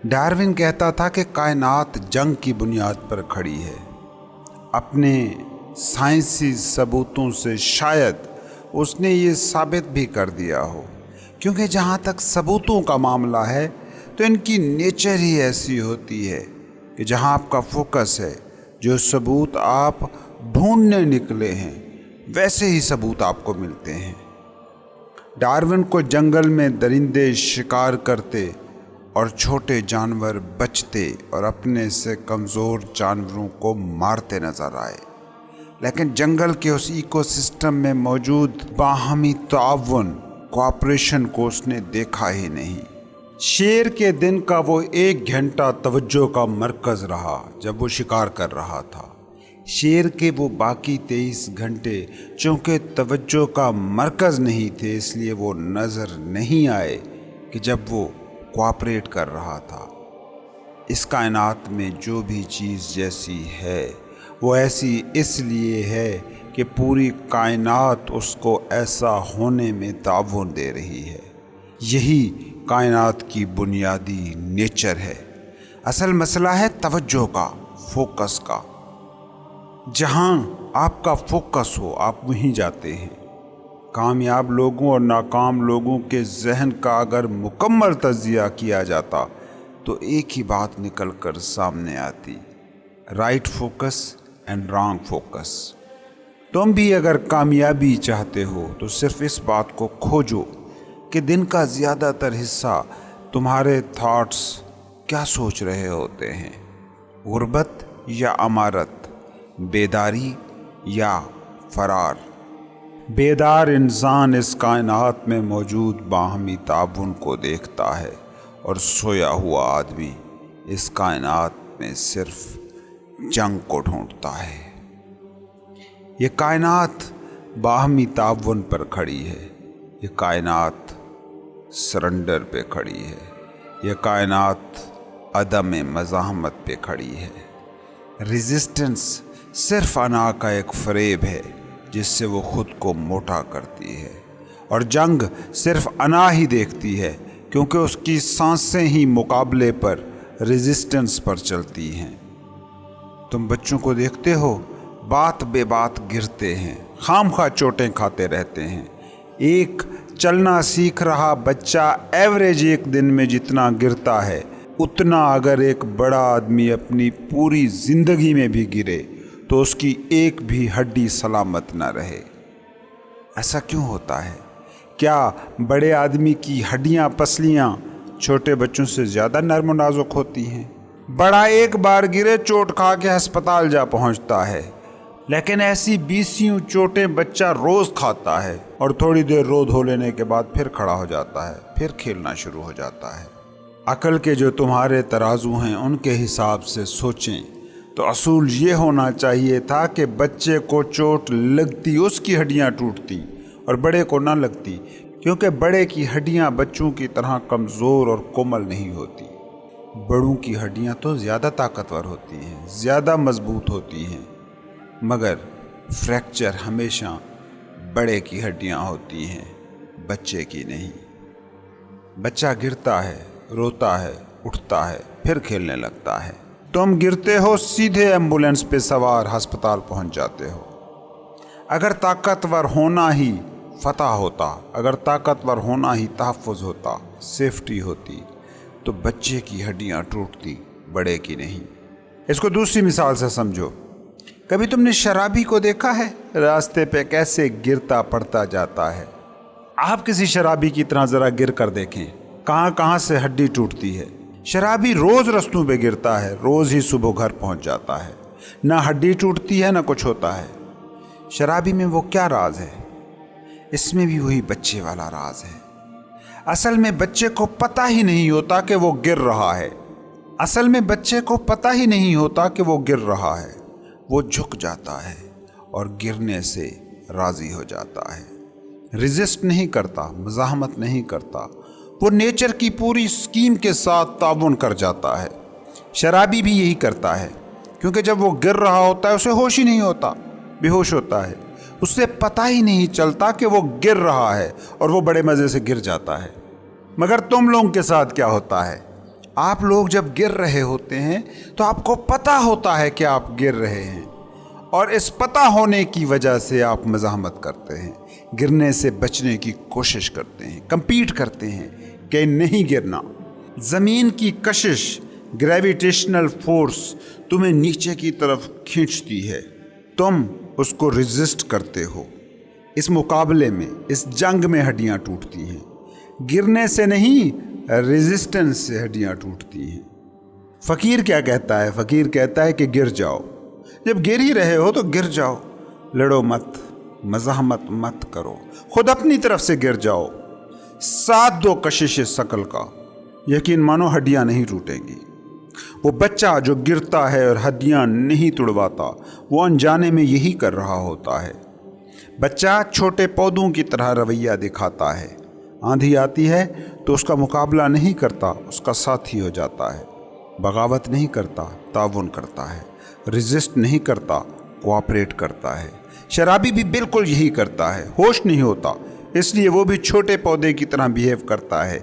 Darwin کہتا تھا کہ کائنات جنگ کی بنیاد پر کھڑی ہے۔ اپنے سائنسی ثبوتوں سے شاید اس نے یہ ثابت بھی کر دیا ہو، کیونکہ جہاں تک ثبوتوں کا معاملہ ہے تو ان کی نیچر ہی ایسی ہوتی ہے کہ جہاں آپ کا فوکس ہے، جو ثبوت آپ ڈھونڈنے نکلے ہیں ویسے ہی ثبوت آپ کو ملتے ہیں۔ ڈارون کو جنگل میں درندے شکار کرتے اور چھوٹے جانور بچتے اور اپنے سے کمزور جانوروں کو مارتے نظر آئے، لیکن جنگل کے اس ایکو سسٹم میں موجود باہمی تعاون، کوآپریشن کو اس نے دیکھا ہی نہیں۔ شیر کے دن کا وہ 1 گھنٹہ توجہ کا مرکز رہا جب وہ شکار کر رہا تھا۔ شیر کے وہ باقی 23 گھنٹے چونکہ توجہ کا مرکز نہیں تھے، اس لیے وہ نظر نہیں آئے کہ جب وہ کوآپریٹ کر رہا تھا۔ اس کائنات میں جو بھی چیز جیسی ہے وہ ایسی اس لیے ہے کہ پوری کائنات اس کو ایسا ہونے میں تعاون دے رہی ہے۔ یہی کائنات کی بنیادی نیچر ہے۔ اصل مسئلہ ہے توجہ کا، فوکس کا۔ جہاں آپ کا فوکس ہو آپ وہیں جاتے ہیں۔ کامیاب لوگوں اور ناکام لوگوں کے ذہن کا اگر مکمل تجزیہ کیا جاتا تو ایک ہی بات نکل کر سامنے آتی: right focus and wrong focus. تم بھی اگر کامیابی چاہتے ہو تو صرف اس بات کو کھوجو کہ دن کا زیادہ تر حصہ تمہارے تھاٹس کیا سوچ رہے ہوتے ہیں، غربت یا امارت، بیداری یا فرار۔ بیدار انسان اس کائنات میں موجود باہمی تعاون کو دیکھتا ہے، اور سویا ہوا آدمی اس کائنات میں صرف جنگ کو ڈھونڈتا ہے۔ یہ کائنات باہمی تعاون پر کھڑی ہے، یہ کائنات سرنڈر پہ کھڑی ہے، یہ کائنات عدم مزاحمت پہ کھڑی ہے۔ ریزسٹنس صرف انا کا ایک فریب ہے جس سے وہ خود کو موٹا کرتی ہے، اور جنگ صرف انا ہی دیکھتی ہے کیونکہ اس کی سانسیں ہی مقابلے پر ریزسٹنس پر چلتی ہیں۔ تم بچوں کو دیکھتے ہو، بات بے بات گرتے ہیں، خام خواہ چوٹیں کھاتے رہتے ہیں۔ ایک چلنا سیکھ رہا بچہ ایوریج ایک دن میں جتنا گرتا ہے اتنا اگر ایک بڑا آدمی اپنی پوری زندگی میں بھی گرے تو اس کی ایک بھی ہڈی سلامت نہ رہے۔ ایسا کیوں ہوتا ہے؟ کیا بڑے آدمی کی ہڈیاں پسلیاں چھوٹے بچوں سے زیادہ نرم و نازک ہوتی ہیں؟ بڑا ایک بار گرے چوٹ کھا کے ہسپتال جا پہنچتا ہے، لیکن ایسی 20 چوٹیں بچہ روز کھاتا ہے اور تھوڑی دیر رو دھو لینے کے بعد پھر کھڑا ہو جاتا ہے، پھر کھیلنا شروع ہو جاتا ہے۔ عقل کے جو تمہارے ترازو ہیں ان کے حساب سے سوچیں تو اصول یہ ہونا چاہیے تھا کہ بچے کو چوٹ لگتی اس کی ہڈیاں ٹوٹتی اور بڑے کو نہ لگتی، کیونکہ بڑے کی ہڈیاں بچوں کی طرح کمزور اور کومل نہیں ہوتی۔ بڑوں کی ہڈیاں تو زیادہ طاقتور ہوتی ہیں، زیادہ مضبوط ہوتی ہیں، مگر فریکچر ہمیشہ بڑے کی ہڈیاں ہوتی ہیں، بچے کی نہیں۔ بچہ گرتا ہے، روتا ہے، اٹھتا ہے، پھر کھیلنے لگتا ہے۔ تم گرتے ہو، سیدھے ایمبولینس پہ سوار ہسپتال پہنچ جاتے ہو۔ اگر طاقتور ہونا ہی فتح ہوتا، اگر طاقتور ہونا ہی تحفظ ہوتا، سیفٹی ہوتی، تو بچے کی ہڈیاں ٹوٹتی، بڑے کی نہیں۔ اس کو دوسری مثال سے سمجھو۔ کبھی تم نے شرابی کو دیکھا ہے راستے پہ کیسے گرتا پڑتا جاتا ہے؟ آپ کسی شرابی کی طرح ذرا گر کر دیکھیں، کہاں کہاں سے ہڈی ٹوٹتی ہے۔ شرابی روز رستوں پہ گرتا ہے، روز ہی صبح گھر پہنچ جاتا ہے، نہ ہڈی ٹوٹتی ہے نہ کچھ ہوتا ہے۔ شرابی میں وہ کیا راز ہے؟ اس میں بھی وہی بچے والا راز ہے۔ اصل میں بچے کو پتہ ہی نہیں ہوتا کہ وہ گر رہا ہے، اصل میں بچے کو پتہ ہی نہیں ہوتا کہ وہ گر رہا ہے۔ وہ جھک جاتا ہے اور گرنے سے راضی ہو جاتا ہے، ریزسٹ نہیں کرتا، مزاحمت نہیں کرتا، وہ نیچر کی پوری اسکیم کے ساتھ تعاون کر جاتا ہے۔ شرابی بھی یہی کرتا ہے، کیونکہ جب وہ گر رہا ہوتا ہے اسے ہوش ہی نہیں ہوتا، بے ہوش ہوتا ہے، اس سے پتہ ہی نہیں چلتا کہ وہ گر رہا ہے اور وہ بڑے مزے سے گر جاتا ہے۔ مگر تم لوگوں کے ساتھ کیا ہوتا ہے؟ آپ لوگ جب گر رہے ہوتے ہیں تو آپ کو پتہ ہوتا ہے کہ آپ گر رہے ہیں، اور اس پتہ ہونے کی وجہ سے آپ مزاحمت کرتے ہیں، گرنے سے بچنے کی کوشش کرتے ہیں، کمپیٹ کرتے ہیں کہ نہیں گرنا۔ زمین کی کشش، گریویٹیشنل فورس تمہیں نیچے کی طرف کھینچتی ہے، تم اس کو ریزسٹ کرتے ہو۔ اس مقابلے میں، اس جنگ میں ہڈیاں ٹوٹتی ہیں، گرنے سے نہیں، ریزسٹنس سے ہڈیاں ٹوٹتی ہیں۔ فقیر کیا کہتا ہے؟ فقیر کہتا ہے کہ گر جاؤ، جب گر ہی رہے ہو تو گر جاؤ، لڑو مت، مزاحمت مت کرو، خود اپنی طرف سے گر جاؤ، ساتھ دو کشش ثقل کا، یقین مانو ہڈیاں نہیں ٹوٹیں گی۔ وہ بچہ جو گرتا ہے اور ہڈیاں نہیں توڑواتا، وہ انجانے میں یہی کر رہا ہوتا ہے۔ بچہ چھوٹے پودوں کی طرح رویہ دکھاتا ہے، آندھی آتی ہے تو اس کا مقابلہ نہیں کرتا، اس کا ساتھی ہو جاتا ہے، بغاوت نہیں کرتا، تعاون کرتا ہے، ریزسٹ نہیں کرتا، کوآپریٹ کرتا ہے۔ شرابی بھی بالکل یہی کرتا ہے، ہوش نہیں ہوتا، اس لیے وہ بھی چھوٹے پودے کی طرح بیہیو کرتا ہے،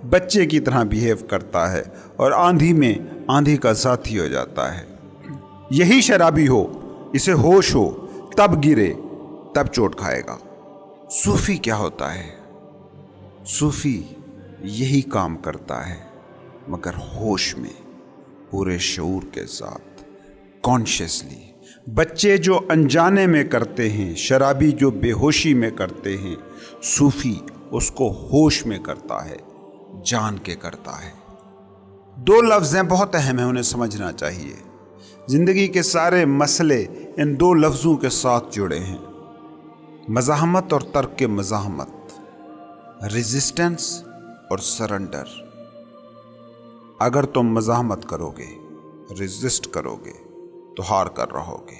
بچے کی طرح بیہیو کرتا ہے، اور آندھی میں آندھی کا ساتھی ہو جاتا ہے۔ یہی شرابی ہو، اسے ہوش ہو، تب گرے، تب چوٹ کھائے گا۔ صوفی کیا ہوتا ہے؟ صوفی یہی کام کرتا ہے، مگر ہوش میں، پورے شعور کے ساتھ، کانشیسلی۔ بچے جو انجانے میں کرتے ہیں، شرابی جو بے ہوشی میں کرتے ہیں، صوفی اس کو ہوش میں کرتا ہے، جان کے کرتا ہے۔ دو لفظ ہیں، بہت اہم ہیں، انہیں سمجھنا چاہیے۔ زندگی کے سارے مسئلے ان دو لفظوں کے ساتھ جڑے ہیں، مزاحمت اور ترک مزاحمت، ریزسٹنس اور سرنڈر۔ اگر تم مزاحمت کرو گے، ریزسٹ کرو گے تو ہار کر رہو گے،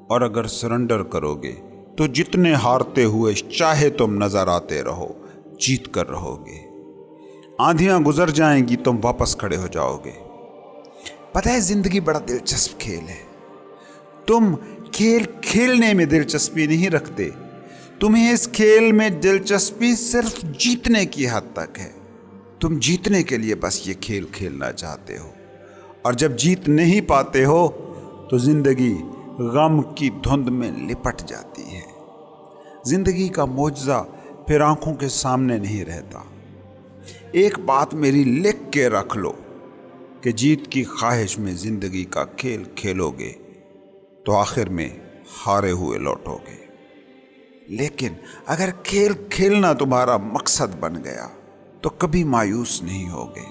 اور اگر سرنڈر کرو گے تو جتنے ہارتے ہوئے چاہے تم نظر آتے رہو، جیت کر رہو گے۔ آندھیاں گزر جائیں گی، تم واپس کھڑے ہو جاؤ گے۔ پتہ ہے زندگی بڑا دلچسپ کھیل ہے۔ تم کھیل کھیلنے میں دلچسپی نہیں رکھتے، تمہیں اس کھیل میں دلچسپی صرف جیتنے کی حد تک ہے۔ تم جیتنے کے لیے بس یہ کھیل کھیلنا چاہتے ہو، اور جب جیت نہیں پاتے ہو تو زندگی غم کی دھند میں لپٹ جاتی ہے۔ زندگی کا معجزہ پھر آنکھوں کے سامنے نہیں رہتا۔ ایک بات میری لکھ کے رکھ لو کہ جیت کی خواہش میں زندگی کا کھیل کھیلو گے تو آخر میں ہارے ہوئے لوٹو گے، لیکن اگر کھیل کھیلنا تمہارا مقصد بن گیا تو کبھی مایوس نہیں ہوگے۔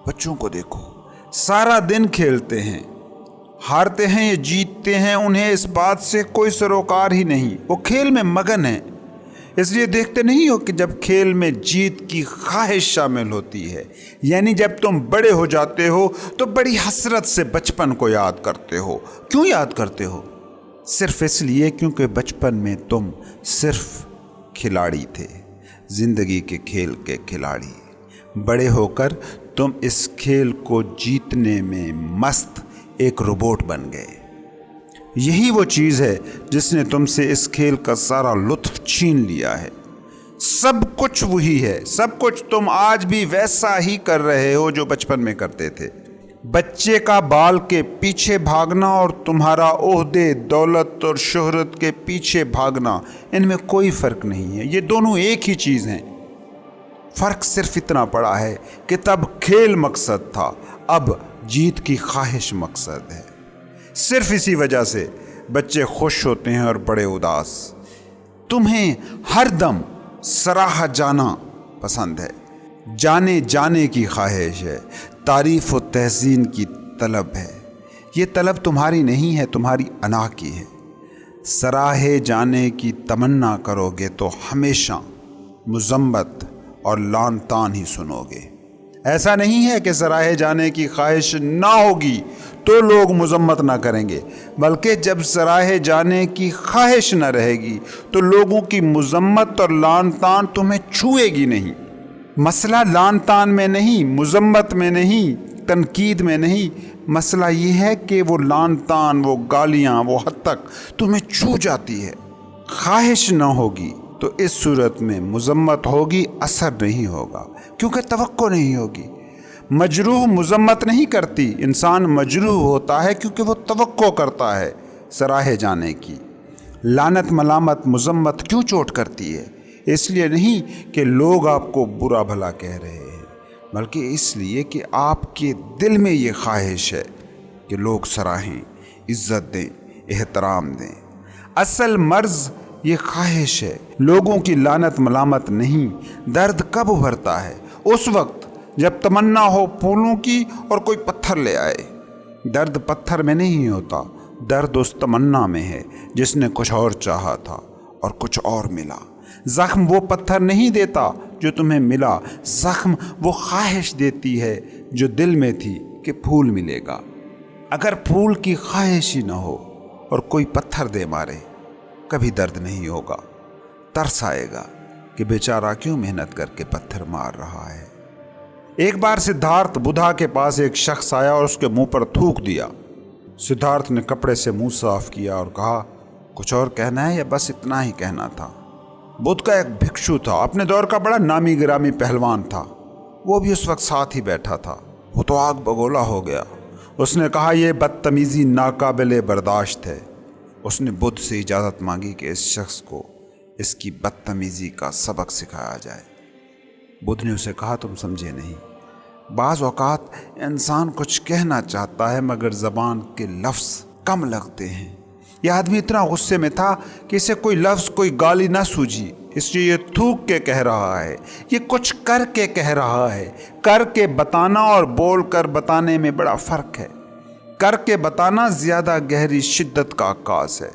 بچوں کو دیکھو، سارا دن کھیلتے ہیں، ہارتے ہیں یا جیتتے ہیں انہیں اس بات سے کوئی سروکار ہی نہیں، وہ کھیل میں مگن ہیں۔ اس لیے دیکھتے نہیں ہو کہ جب کھیل میں جیت کی خواہش شامل ہوتی ہے، یعنی جب تم بڑے ہو جاتے ہو تو بڑی حسرت سے بچپن کو یاد کرتے ہو۔ کیوں یاد کرتے ہو؟ صرف اس لیے کیونکہ بچپن میں تم صرف کھلاڑی تھے، زندگی کے کھیل کے کھلاڑی۔ بڑے ہو کر تم اس کھیل کو جیتنے میں مست ایک روبوٹ بن گئے۔ یہی وہ چیز ہے جس نے تم سے اس کھیل کا سارا لطف چھین لیا ہے۔ سب کچھ وہی ہے، سب کچھ تم آج بھی ویسا ہی کر رہے ہو جو بچپن میں کرتے تھے۔ بچے کا بال کے پیچھے بھاگنا اور تمہارا عہدے، دولت اور شہرت کے پیچھے بھاگنا، ان میں کوئی فرق نہیں ہے، یہ دونوں ایک ہی چیز ہیں۔ فرق صرف اتنا پڑا ہے کہ تب کھیل مقصد تھا، اب جیت کی خواہش مقصد ہے۔ صرف اسی وجہ سے بچے خوش ہوتے ہیں اور بڑے اداس۔ تمہیں ہر دم سراہا جانا پسند ہے، جانے جانے کی خواہش ہے، تعریف و تحسین کی طلب ہے۔ یہ طلب تمہاری نہیں ہے، تمہاری انا کی ہے۔ سراہے جانے کی تمنا کرو گے تو ہمیشہ مذمت اور لعن طعن ہی سنو گے۔ ایسا نہیں ہے کہ سراہے جانے کی خواہش نہ ہوگی تو لوگ مذمت نہ کریں گے، بلکہ جب سراہے جانے کی خواہش نہ رہے گی تو لوگوں کی مذمت اور لعن طعن تمہیں چھوئے گی نہیں۔ مسئلہ لعن طعن میں نہیں، مذمت میں نہیں، تنقید میں نہیں، مسئلہ یہ ہے کہ وہ لعن طعن، وہ گالیاں، وہ حد تک تمہیں چھو جاتی ہے۔ خواہش نہ ہوگی تو اس صورت میں مذمت ہوگی، اثر نہیں ہوگا، کیونکہ توقع نہیں ہوگی۔ مجروح مذمت نہیں کرتی، انسان مجروح ہوتا ہے کیونکہ وہ توقع کرتا ہے سراہے جانے کی۔ لعنت ملامت مذمت کیوں چوٹ کرتی ہے؟ اس لیے نہیں کہ لوگ آپ کو برا بھلا کہہ رہے ہیں، بلکہ اس لیے کہ آپ کے دل میں یہ خواہش ہے کہ لوگ سراہیں، عزت دیں، احترام دیں۔ اصل مرض یہ خواہش ہے، لوگوں کی لعنت ملامت نہیں۔ درد کب ابھرتا ہے؟ اس وقت جب تمنا ہو پھولوں کی اور کوئی پتھر لے آئے۔ درد پتھر میں نہیں ہوتا، درد اس تمنا میں ہے جس نے کچھ اور چاہا تھا اور کچھ اور ملا۔ زخم وہ پتھر نہیں دیتا جو تمہیں ملا، زخم وہ خواہش دیتی ہے جو دل میں تھی کہ پھول ملے گا۔ اگر پھول کی خواہش ہی نہ ہو اور کوئی پتھر دے مارے، کبھی درد نہیں ہوگا۔ ترس آئے گا کہ بیچارہ کیوں محنت کر کے پتھر مار رہا ہے۔ ایک بار سدھارتھ بدھا کے پاس ایک شخص آیا اور اس کے منہ پر تھوک دیا۔ سدھارتھ نے کپڑے سے منہ صاف کیا اور کہا، کچھ اور کہنا ہے یا بس اتنا ہی کہنا تھا؟ بدھ کا ایک بھکشو تھا، اپنے دور کا بڑا نامی گرامی پہلوان تھا، وہ بھی اس وقت ساتھ ہی بیٹھا تھا۔ وہ تو آگ بگولا ہو گیا۔ اس نے کہا، یہ بدتمیزی ناقابل برداشت ہے۔ اس نے بدھ سے اجازت مانگی کہ اس شخص کو اس کی بدتمیزی کا سبق سکھایا جائے۔ بدھ نے اسے کہا، تم سمجھے نہیں، بعض اوقات انسان کچھ کہنا چاہتا ہے مگر زبان کے لفظ کم لگتے ہیں۔ یہ آدمی اتنا غصے میں تھا کہ اسے کوئی لفظ، کوئی گالی نہ سوجھی، اس لیے یہ تھوک کے کہہ رہا ہے، یہ کچھ کر کے کہہ رہا ہے۔ کر کے بتانا اور بول کر بتانے میں بڑا فرق ہے۔ کر کے بتانا زیادہ گہری شدت کا عکاس ہے۔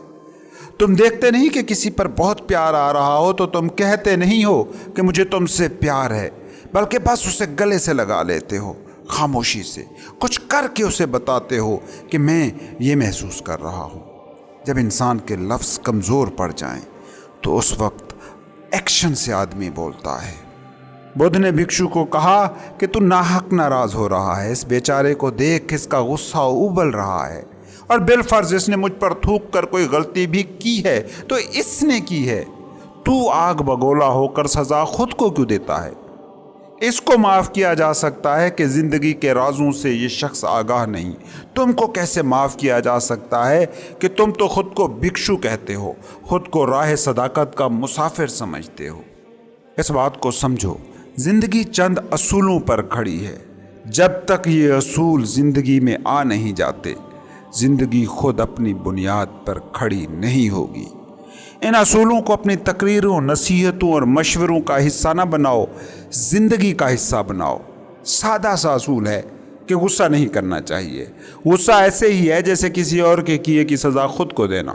تم دیکھتے نہیں کہ کسی پر بہت پیار آ رہا ہو تو تم کہتے نہیں ہو کہ مجھے تم سے پیار ہے، بلکہ بس اسے گلے سے لگا لیتے ہو، خاموشی سے کچھ کر کے اسے بتاتے ہو کہ میں یہ محسوس کر رہا ہوں۔ جب انسان کے لفظ کمزور پڑ جائیں تو اس وقت ایکشن سے آدمی بولتا ہے۔ بدھ نے بھکشو کو کہا کہ تو ناحق ناراض ہو رہا ہے، اس بیچارے کو دیکھ اس کا غصہ ابل رہا ہے، اور بالفرض اس نے مجھ پر تھوک کر کوئی غلطی بھی کی ہے تو اس نے کی ہے۔ تو آگ بگولا ہو کر سزا خود کو کیوں دیتا ہے؟ اس کو معاف کیا جا سکتا ہے کہ زندگی کے رازوں سے یہ شخص آگاہ نہیں۔ تم کو کیسے معاف کیا جا سکتا ہے کہ تم تو خود کو بھکشو کہتے ہو، خود کو راہ صداقت کا مسافر سمجھتے ہو۔ اس بات کو سمجھو، زندگی چند اصولوں پر کھڑی ہے۔ جب تک یہ اصول زندگی میں آ نہیں جاتے، زندگی خود اپنی بنیاد پر کھڑی نہیں ہوگی۔ ان اصولوں کو اپنی تقریروں، نصیحتوں اور مشوروں کا حصہ نہ بناؤ، زندگی کا حصہ بناؤ۔ سادہ سا اصول ہے کہ غصہ نہیں کرنا چاہیے۔ غصہ ایسے ہی ہے جیسے کسی اور کے کیے کی سزا خود کو دینا۔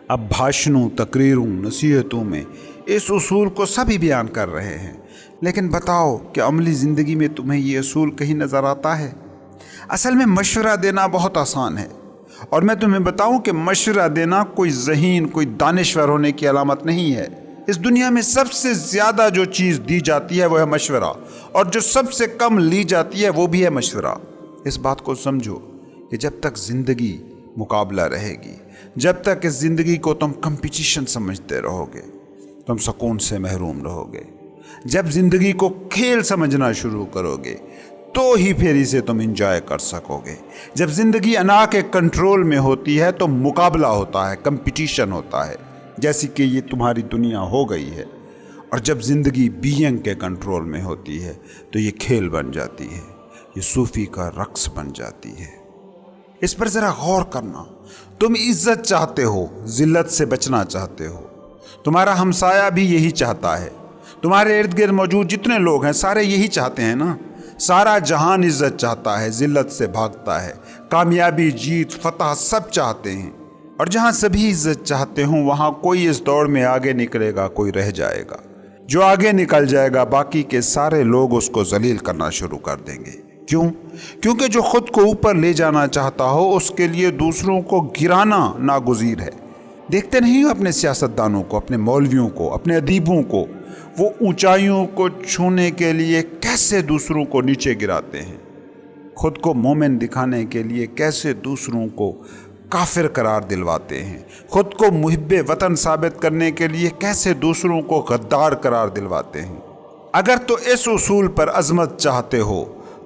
اب بھاشنوں، تقریروں، نصیحتوں میں اس اصول کو سبھی بیان کر رہے ہیں، لیکن بتاؤ کہ عملی زندگی میں تمہیں یہ اصول کہیں نظر آتا ہے؟ اصل میں مشورہ دینا بہت آسان ہے، اور میں تمہیں بتاؤں کہ مشورہ دینا کوئی ذہین، کوئی دانشور ہونے کی علامت نہیں ہے۔ اس دنیا میں سب سے زیادہ جو چیز دی جاتی ہے وہ ہے مشورہ، اور جو سب سے کم لی جاتی ہے وہ بھی ہے مشورہ۔ اس بات کو سمجھو کہ جب تک زندگی مقابلہ رہے گی، جب تک اس زندگی کو تم کمپٹیشن سمجھتے رہو گے، تم سکون سے محروم رہو گے۔ جب زندگی کو کھیل سمجھنا شروع کرو گے تو ہی پھر اسے تم انجوائے کر سکو گے۔ جب زندگی انا کے کنٹرول میں ہوتی ہے تو مقابلہ ہوتا ہے، کمپٹیشن ہوتا ہے، جیسی کہ یہ تمہاری دنیا ہو گئی ہے۔ اور جب زندگی بینگ کے کنٹرول میں ہوتی ہے تو یہ کھیل بن جاتی ہے، یہ صوفی کا رقص بن جاتی ہے۔ اس پر ذرا غور کرنا۔ تم عزت چاہتے ہو، ذلت سے بچنا چاہتے ہو۔ تمہارا ہمسایہ بھی یہی چاہتا ہے۔ تمہارے ارد گرد موجود جتنے لوگ ہیں سارے یہی چاہتے ہیں نا۔ سارا جہان عزت چاہتا ہے، ذلت سے بھاگتا ہے۔ کامیابی، جیت، فتح سب چاہتے ہیں، اور جہاں سبھی عزت چاہتے ہوں وہاں کوئی اس دوڑ میں آگے نکلے گا، کوئی رہ جائے گا۔ جو آگے نکل جائے گا باقی کے سارے لوگ اس کو ذلیل کرنا شروع کر دیں گے۔ کیوں؟ کیونکہ جو خود کو اوپر لے جانا چاہتا ہو اس کے لیے دوسروں کو گرانا ناگزیر ہے۔ دیکھتے نہیں ہو اپنے سیاستدانوں کو، اپنے مولویوں کو، اپنے ادیبوں کو، وہ اونچائیوں کو چھونے کے لیے کیسے دوسروں کو نیچے گراتے ہیں، خود کو مومن دکھانے کے لیے کیسے دوسروں کو کافر قرار دلواتے ہیں، خود کو محب وطن ثابت کرنے کے لیے کیسے دوسروں کو غدار قرار دلواتے ہیں۔ اگر تو اس اصول پر عظمت چاہتے ہو